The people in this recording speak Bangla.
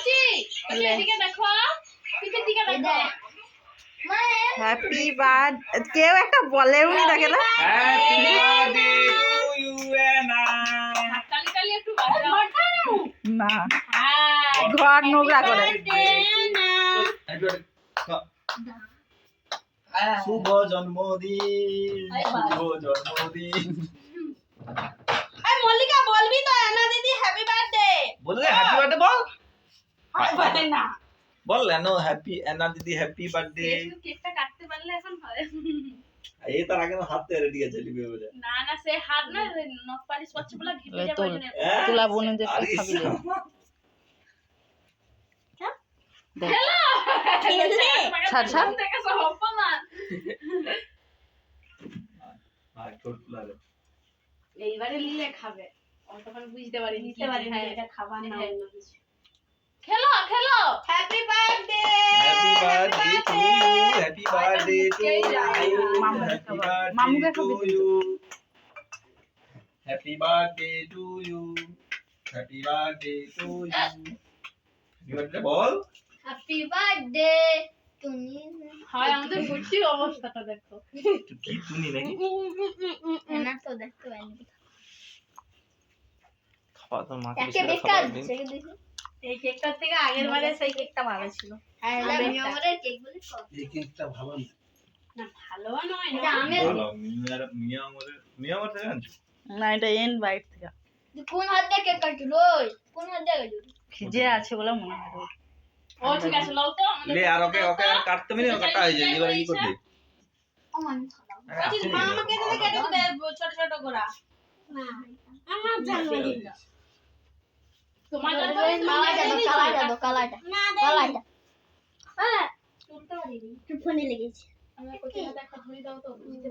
চাচি এদিকে দেখো পিকের দিকে দেখো হ্যাপি বার্থডে কেউ একটা বলেও নি দেখে না হ্যাপি বার্থডে টু ইউ এনা তালি তালি একটু বাজাও না ঘর নোংরা করে শুভ জন্মদিন শুভ জন্মদিন এই মল্লিকা বলবি তো এনা দিদি হ্যাপি বার্থডে বললে হ্যাপি বার্থডে বল বলে না বল এনো হ্যাপি এনা দিদি হ্যাপি বার্থডে কেকটা কাটতে পারলে এখন হয় এই তার আগে হাতে রেডি আছে লিবে বলে না না সে হাত না নখ পালিশ করছে বলে ঘিপে যাবে ওই জন্য তুলা বোনে যে খাবি হ্যালো ছাড়, ছাড়। থেকে সব অপমান আর ছোট লাগে এইবারে লিলে খাবে ও তখন বুঝতে পারি হ্যাঁ এটা খাবার না অন্য কিছু খেলো happy birthday happy birthday to you happy birthday to you মামুকে খাবি happy birthday to you happy birthday to you happy birthday বল হ্যাপি বার্থডে তুমি হয় আমাদের বুঝছির অবস্থাটা দেখো কি তুমি নাকি না তো দেখতে পাইনি খাওয়া তো মা একে বেকার এই কেকটার থেকে আগের বারে সেই কেকটা ভালো ছিল হ্যাঁ আমি আমাদের কেক বলি এই কেকটা ভালো না না ভালো নয় এটা আমের মিয়া আমার থেকে আনছো না এটা এন্ড বাইট থেকে কোন হাত দিয়ে কেক কাটছিল কোন হাত দিয়ে কাটছিল খিজে আছে বলে মনে হয় ও ঠিক আছে লাও তো আমাদের লে আর ওকে আর কাটতে মিনি কাটা হয়ে যায় এবারে কি করবে আমার মা আমাকে দিলে কেটে দিবে ছোট ছোট করে না আমার জন্মদিনটা তোমার কালাটা হ্যাঁ ফোনে লেগেছে আমার কোথায় দেখা ধরে দাও তো বুঝতে